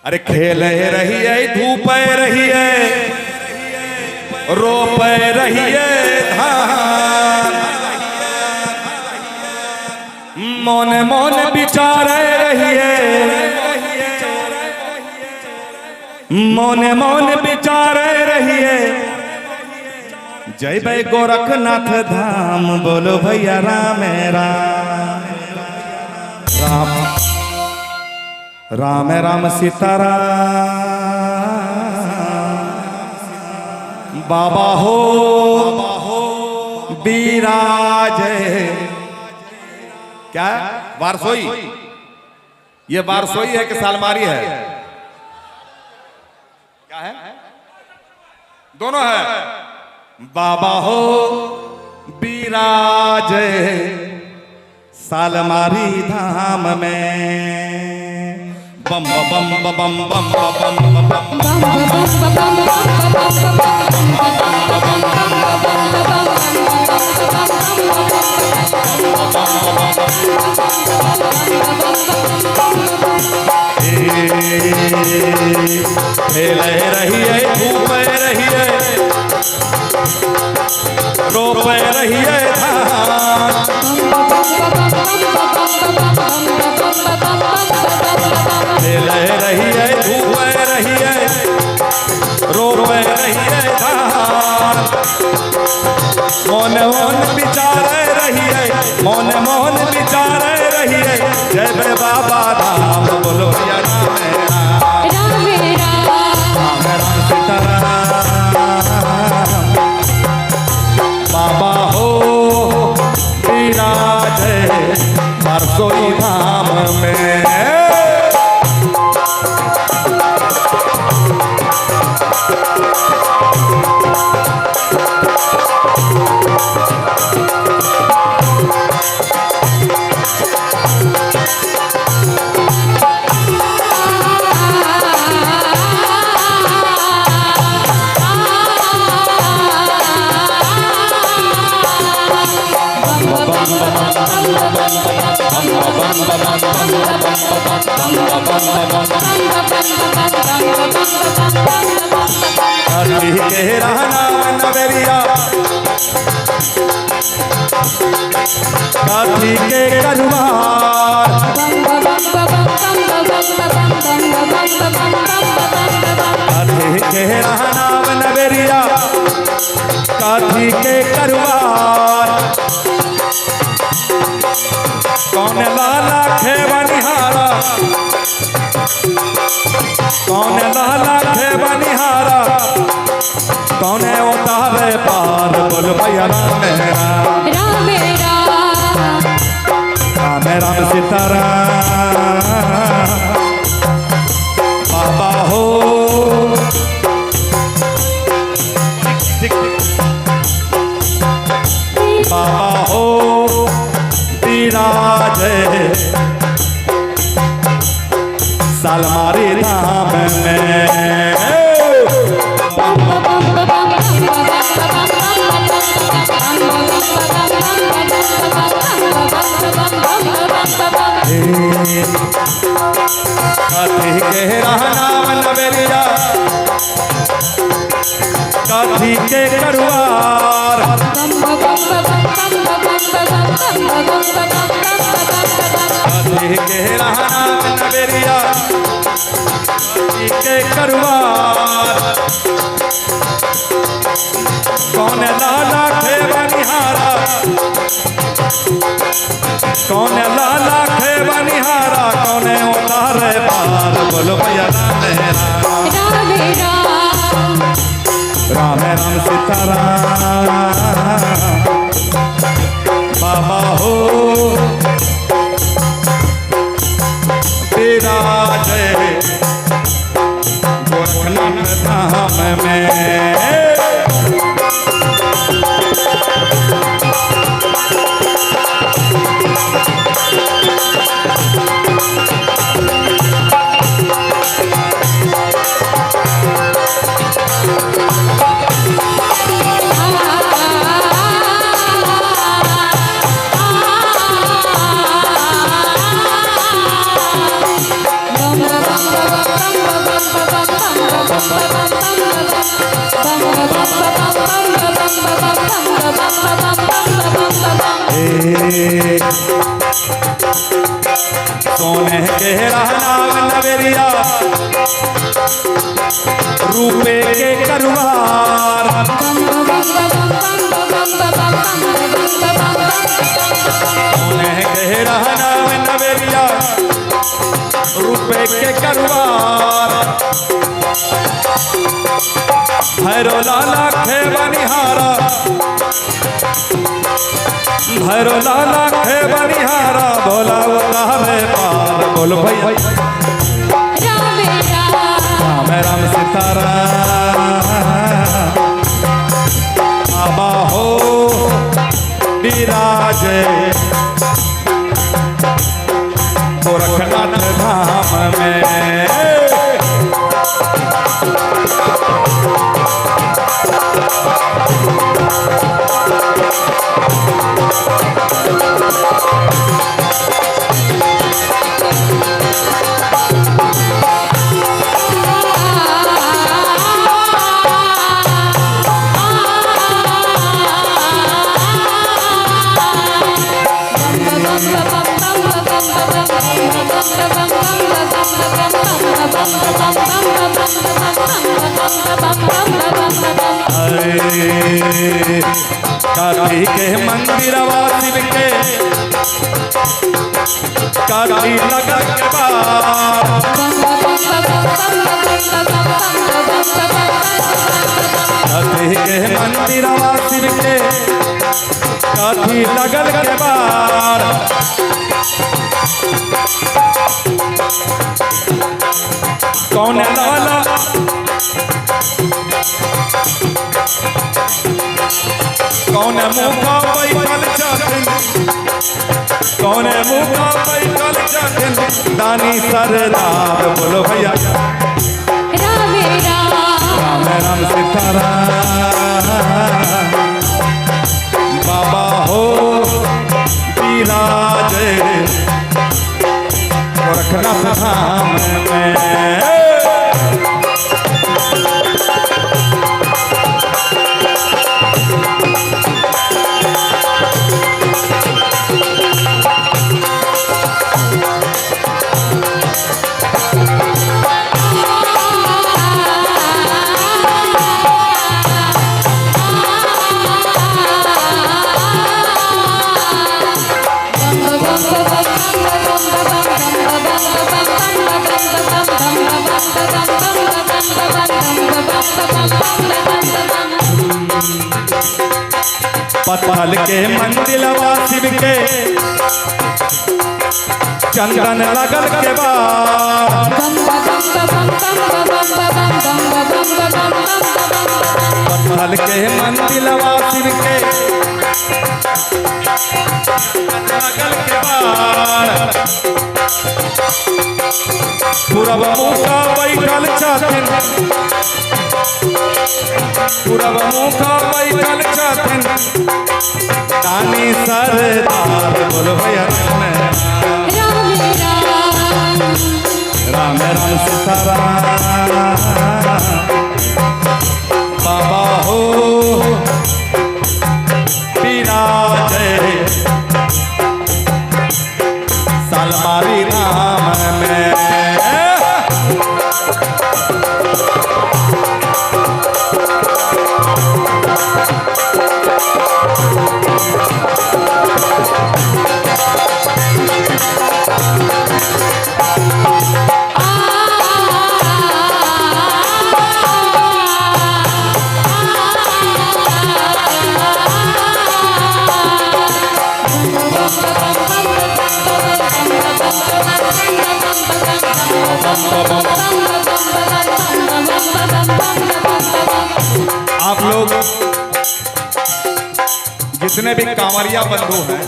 अरे खेल रही है, धूप रही है, रोप रही है धान, मौन मौन विचार रही है, मौन मौन विचार रही है। जय भाई गोरखनाथ धाम, बोलो भैया राम राम राम राम राम सीताराम। बाबा हो विराज। क्या वारसोई? ये वारसोई है कि सालमारी है? क्या है? दोनों है। बाबा हो विराज सालमारी धाम में। बम बम बम बम बम बम खेल रही है, धूप रही है, रोप रही है धान, खेल रही है, धूप रही है, रोप रही है धान, मौन मौन विचार रही है, मौन मौन विचार रही है। जय जय बाबा धाम, बोलो भैया राम राम राम सीताराम। बाबा हो विराज वारसोई धाम में। के रहना नवेरिया, काठी के करुआर, काठी के रहना नवेरिया, काठी के करुआर। कौन लाला खेवनिहारा, कौन लाला खेवनिहारा, कौन उतारे पार, बोल भैया राम राम राम राम सीताराम। बाबा हो बाबा हो विराज सालमारी धाम में। काठी के रहना नवेरिया, काठी के करुआर, काठी के रहना नवेरिया, काठी के करुआर। कौन लाला खेवनिहारा, कौन लाला खेवनिहारा, कौन उतारे पार, बोलो भैया राम राम राम सीताराम। बाबा हो विराज गोरखनाथ धाम में। bum bum bum bum bum bum सोने के रहनाव नवेरिया रूपे के करवार सोने के रहनाव नवेरिया रूपे के करवार भैरो लाला खे बनिहारा भैरो लाला खे बनिहारा भोला उतारे पार बोल भैया राम राम सितारा बाबा हो विराजे गोरखनाथ धाम में काशी के मंदिरवा शिव के काशी लगन के बाद काशी के मंदिरवा शिव के काशी लगन के बाद कौन लाला कौन मुखा बैठल छथिन कौन मुखा बैठल छथिन दानी सरदार बोलो भैया राम राम सीताराम बाबा हो विराजे गोरखनाथ धाम में पत्थल के मंदिरवा शिव के चंदन लगल के बाद पत्थल के मंदिरवा शिव के लगल के बाद पूरब मुखा बैठल छथिन पूरब मुखा बैठल छथिन दानी सरदार बोलो भैया राम राम सीताराम बाबा हो विराजे सालमारी नाम में आप लोग जितने भी कांवरिया बंधु हैं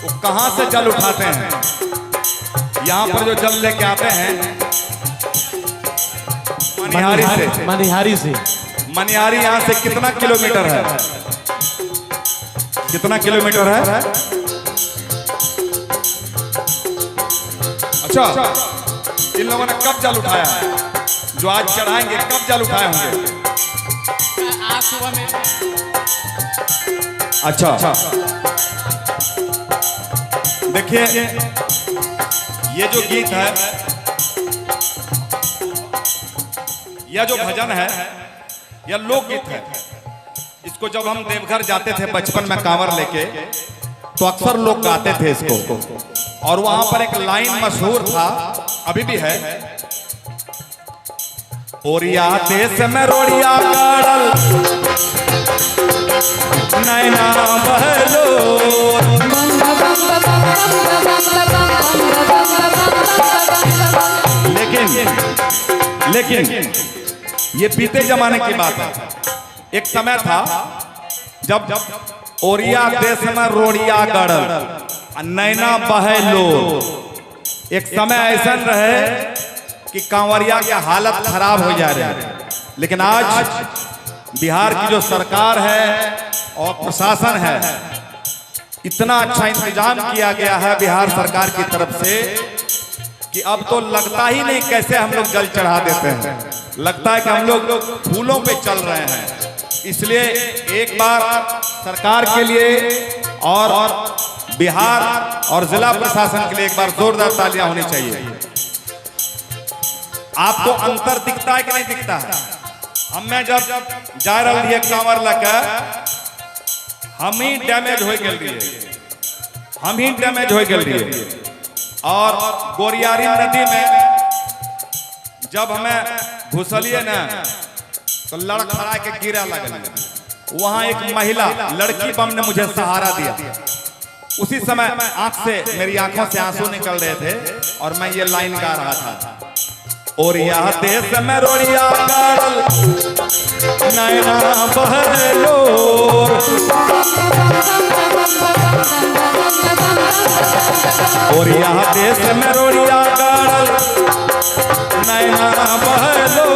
वो कहाँ से जल उठाते हैं? यहाँ पर जो जल लेके आते हैं मनिहारी से। मनिहारी यहाँ से कितना किलोमीटर है? कितना किलोमीटर है? अच्छा, इन लोगों ने कब जल उठाया है? जो आज चढ़ाएंगे कब जल उठाए होंगे? आज सुबह में। अच्छा देखिए ये जो गीत है, यह जो भजन है, यह लोकगीत है। इसको जब हम देवघर जाते थे बचपन में कांवर लेके, तो अक्सर लोग गाते थे इसको। और वहां पर एक लाइन मशहूर था, अभी भी है, ओरिया देश में रोड़िया गाड़ल नैना बहलो। लेकिन ये बीते जमाने की बात है। एक समय था जब ओरिया देश में रोड़िया गड़ल नैना बहलो। एक समय ऐसा रहे कि कांवरिया की हालत खराब हो जा रही है। लेकिन आज बिहार की जो सरकार है और प्रशासन है, इतना अच्छा इंतजाम किया गया है बिहार सरकार की तरफ से कि अब तो लगता ही नहीं कैसे हम लोग जल चढ़ा देते हैं, लगता है कि हम लोग फूलों पे चल रहे हैं। इसलिए एक बार सरकार के लिए और बिहार और जिला प्रशासन के लिए एक बार जोरदार तालियां होनी चाहिए। आपको अंतर दिखता है कि नहीं दिखता है? हमें जब जा रही है कांवर लगा, हम ही डैमेज हो गए। और गोरियारी नदी में जब हमें घुसलिए ना, तो लड़खड़ा के गिरा लगल। वहां एक महिला लड़की बम ने मुझे सहारा दिया। उसी समय मेरी आंखों से आंसू निकल रहे थे और मैं ये लाइन गा रहा था, और यहाँ देश में रोड़िया गाड़ल नैना बहलो। और यहाँ देश में रोड़िया गाड़ल नैना बहलो।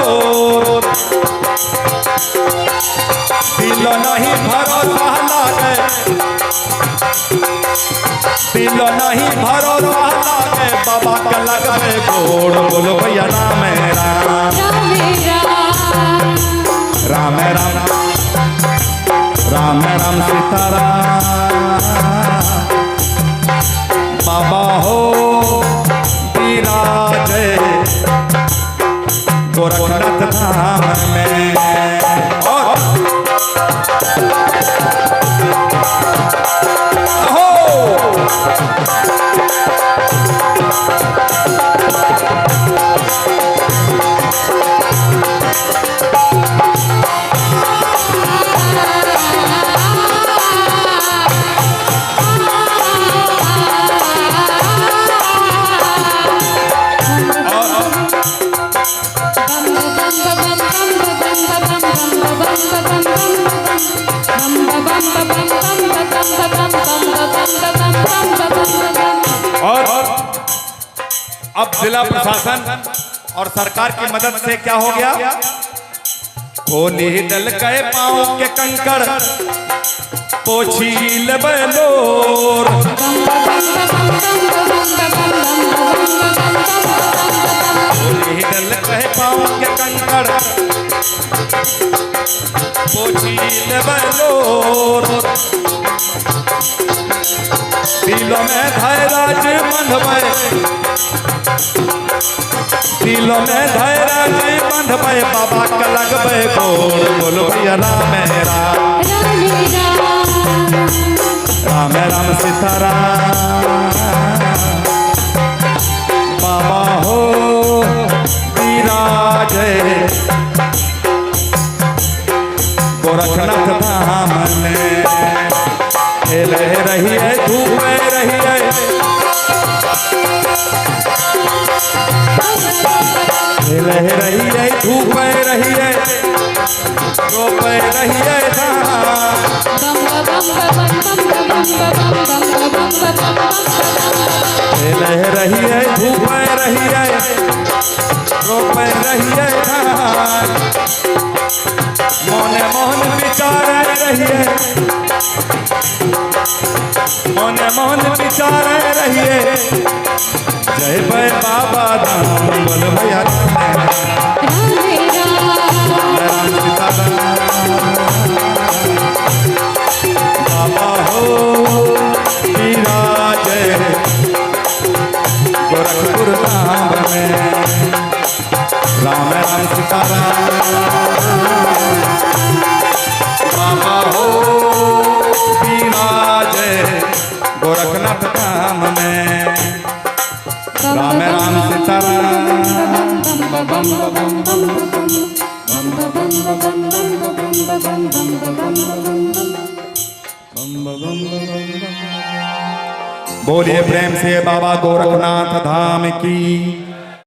दिलो नहीं भरोसा लागे, दिलो नहीं भरोसा लागे, बाबा के लगवे गोड़। बोलो भैया राम राम राम राम राम सीताराम। बाबा हो विराजे गोरखनाथ धाम में। और अब जिला प्रशासन और सरकार की मदद से क्या हो गया, होली डल गए पाँव के कंकड़ पोछी लेबलोर। होली डल गए पाँव के कंकड़ पोछी लेबलोर। दिलों में धैराज बंधवे, दिलों में धैराज बंधवे, बाबा का लगवे गोड़। बोलो भैया राम राम राम सीताराम। बाबा हो विराजे गोरखनाथ धाम में। खेल रही है धूप रही है, खेल रही है धूप रही है, रोप रही है खेल रही है धूप रही है, रोप रही है मोने मोहन विचार रही है, मोने मोहन विचार रहिए। जय बाबा धाम बोल भैया। बोलिए प्रेम से बाबा गोरखनाथ धाम की